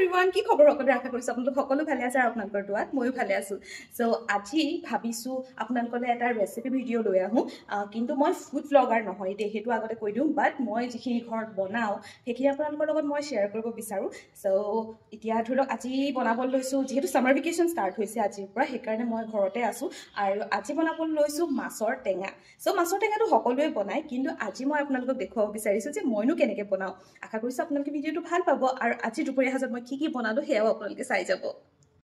everyone কি খবৰ সকলোৰে আশা কৰিছো আপোনালোক সকলো ভালে আছে আৰু আপোনালোকৰ দুৱাত ময়ো ভালে আছো সো আজি ভাবিছো আপোনালোকলৈ এটা ৰেচিপি ভিডিঅ' লৈ আহো কিন্তু মই ফুড ব্লগাৰ নহয় দে হেতু আগতে কৈ দিওঁ বাট মই যিখিনি ঘৰত বনাও সেইখিনি আপোনালোকৰ লগত মই শেয়াৰ কৰিব বিচাৰো সো এতিয়া ধৰক আজি বনাবলৈ লৈছো যেহেতু সামাৰ ভেকেশন ষ্টাৰ্ট হৈছে আজিৰ পৰা সেইকাৰণে মই ঘৰতে আছো আৰু আজি বনাবলৈ লৈছো মাছৰ টেঙা সো মাছৰ টেঙাটো সকলোৱে বনায় কিন্তু আজি মই আপোনালোকক দেখুৱাব বিচাৰিছো যে মইনো কেনেকৈ বনাও আশা কৰিছো আপোনালোকে ভিডিঅ'টো ভাল পাব আৰু আজি দুপৰীয়া সাজত মই কি বনালো সেয়াও আপোনালোকে চাই যাব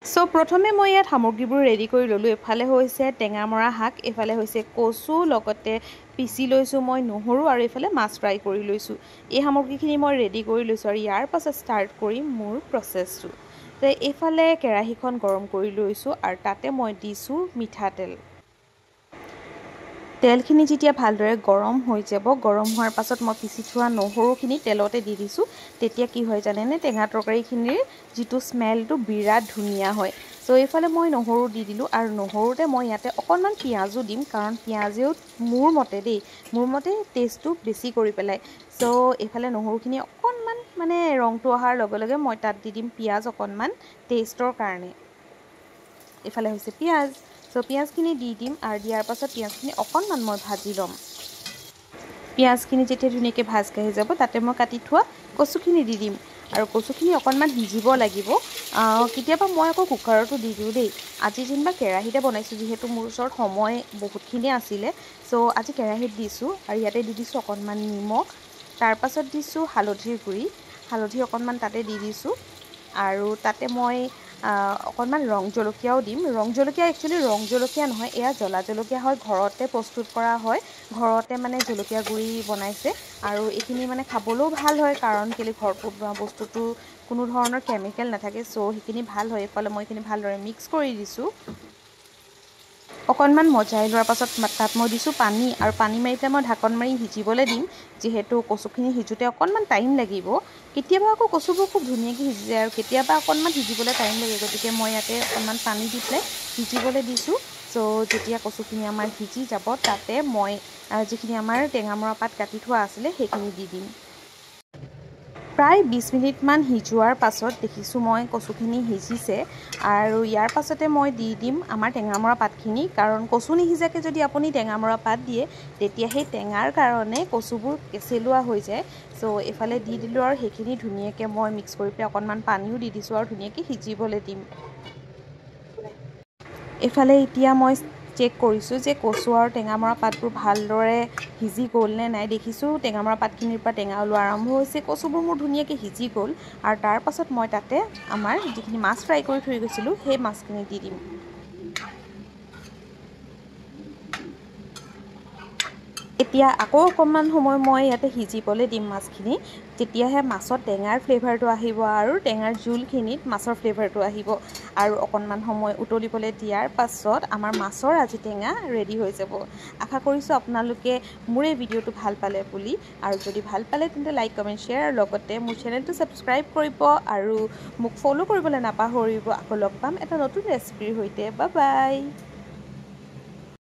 সো প্ৰথমে মই ইয়াত সামগ্ৰীবোৰ ৰেডি কৰি ললো এফালে হৈছে টেঙামৰা শাক এফালে হৈছে কচু লগতে পিচি লৈছো মই নহৰু আৰু এফালে মাছ ফ্ৰাই কৰি লৈছো এই সামগ্ৰীখিনি মই ৰেডি কৰি লৈছো আৰু ইয়াৰ পাছত ষ্টাৰ্ট কৰিম মোৰ প্ৰচেছটো তে এফালে কেৰাহীখন গৰম কৰি লৈছো আৰু তাতে মই দিছো মিঠাতেল তেলখিনি যেতিয়া ভালদৰে গৰম হৈ যাব গৰম হোৱাৰ পাছত মই পিচি থোৱা নহৰুখিনি তেলতে দি দিছো তেতিয়া কি হয় জানেনে টেঙা তৰকাৰীখিনিৰ যিটো স্মেলটো বিৰাট ধুনীয়া হয় সো এইফালে মই নহৰু দি দিলোঁ আৰু নহৰুতে মই ইয়াতে অকণমান পিঁয়াজো দিম কাৰণ পিঁয়াজেও মোৰ মতে টেষ্টটো বেছি কৰি পেলাই সো এইফালে নহৰুখিনি অকণমান মানে ৰংটো অহাৰ লগে লগে মই তাত দি দিম পিঁয়াজ অকণমান টেষ্টৰ কাৰণে এইফালে হৈছে পিঁয়াজ সো পিঁয়াজখিনি দি দিম আৰু দিয়াৰ পাছত পিঁয়াজখিনি অকণমান মই ভাজি ল'ম পিঁয়াজখিনি যেতিয়া ধুনীয়াকৈ ভাজ খাই যাব তাতে মই কাটি থোৱা কচুখিনি দি দিম আৰু কচুখিনি অকণমান সিজিব লাগিব কেতিয়াবা মই আকৌ কুকাৰতো দি দিওঁ দেই আজি যেনিবা কেৰাহীতে বনাইছোঁ যিহেতু মোৰ ওচৰত সময় বহুতখিনি আছিলে সো আজি কেৰাহীত দিছোঁ আৰু ইয়াতে দি দিছোঁ অকণমান নিমখ তাৰপাছত দিছোঁ হালধিৰ গুড়ি হালধি অকণমান তাতে দি দিছোঁ আৰু তাতে মই অকণমান ৰং জলকীয়াও দিম ৰং জলকীয়া একচুৱেলি ৰং জলকীয়া নহয় এয়া জ্বলা জলকীয়া হয় ঘৰতে প্ৰস্তুত কৰা হয় ঘৰতে মানে জলকীয়া গুড়ি বনাইছে আৰু এইখিনি মানে খাবলৈও ভাল হয় কাৰণ কেলে ঘৰত বনোৱা বস্তুটো কোনো ধৰণৰ কেমিকেল নাথাকে সো সেইখিনি ভাল হয় এফালে মই এইখিনি ভালদৰে মিক্স কৰি দিছোঁ অকণমান মজাই লোৱাৰ পাছত তাত মই দিছোঁ পানী আৰু পানী মাৰি পেলাই মই ঢাকন মাৰি সিজিবলৈ দিম যিহেতু কচুখিনি সিজোতে অকণমান টাইম লাগিব কেতিয়াবা আকৌ কচুবোৰ খুব ধুনীয়াকৈ সিজি যায় আৰু কেতিয়াবা অকণমান সিজিবলৈ টাইম লাগে গতিকে মই ইয়াতে অকণমান পানী দি পেলাই সিজিবলৈ দিছোঁ সো যেতিয়া কচুখিনি আমাৰ সিজি যাব তাতে মই যিখিনি আমাৰ টেঙামৰা পাত কাটি থোৱা আছিলে সেইখিনি দি দিম প্ৰায় 20 মিনিটমান সিজোৱাৰ পাছত দেখিছোঁ মই কচুখিনি সিজিছে আৰু ইয়াৰ পাছতে মই দি দিম আমাৰ টেঙামৰা পাতখিনি কাৰণ কচু নিসিজাকৈ যদি আপুনি টেঙামৰা পাত দিয়ে তেতিয়া সেই টেঙাৰ কাৰণে কচুবোৰ কেঁচেলুৱা হৈ যায় সো এফালে দি দিলোঁ আৰু সেইখিনি ধুনীয়াকৈ মই মিক্স কৰি পেলাই অকণমান পানীও দি দিছোঁ আৰু ধুনীয়াকৈ সিজিবলৈ দিম এফালে এতিয়া মই চেক কৰিছোঁ যে কচু আৰু টেঙামৰা পাতবোৰ ভালদৰে সিজি গ'ল নে নাই দেখিছোঁ টেঙামৰা পাতখিনিৰ পৰা টেঙা ওলোৱা আৰম্ভ হৈছে কচুবোৰ মোৰ ধুনীয়াকৈ সিজি গ'ল আৰু তাৰ পাছত মই তাতে আমাৰ যিখিনি মাছ ফ্ৰাই কৰি থৈ গৈছিলোঁ সেই মাছখিনি দি দিম এতিয়া আকৌ অকণমান সময় মই ইয়াতে সিজিবলৈ দিম মাছখিনি তেতিয়াহে মাছত টেঙাৰ ফ্লেভাৰটো আহিব আৰু টেঙাৰ জোলখিনিত মাছৰ ফ্লেভাৰটো আহিব আৰু অকণমান সময় উতলিবলৈ দিয়াৰ পাছত আমাৰ মাছৰ আজি টেঙা ৰেডি হৈ যাব আশা কৰিছোঁ আপোনালোকে মোৰ এই ভিডিঅ'টো ভাল পালে বুলি আৰু যদি ভাল পালে তেন্তে লাইক কমেণ্ট শ্বেয়াৰ আৰু লগতে মোৰ চেনেলটো ছাবস্ক্ৰাইব কৰিব আৰু মোক ফ'ল' কৰিবলৈ নাপাহৰিব আকৌ লগ পাম এটা নতুন ৰেচিপিৰ সৈতে বাই বাই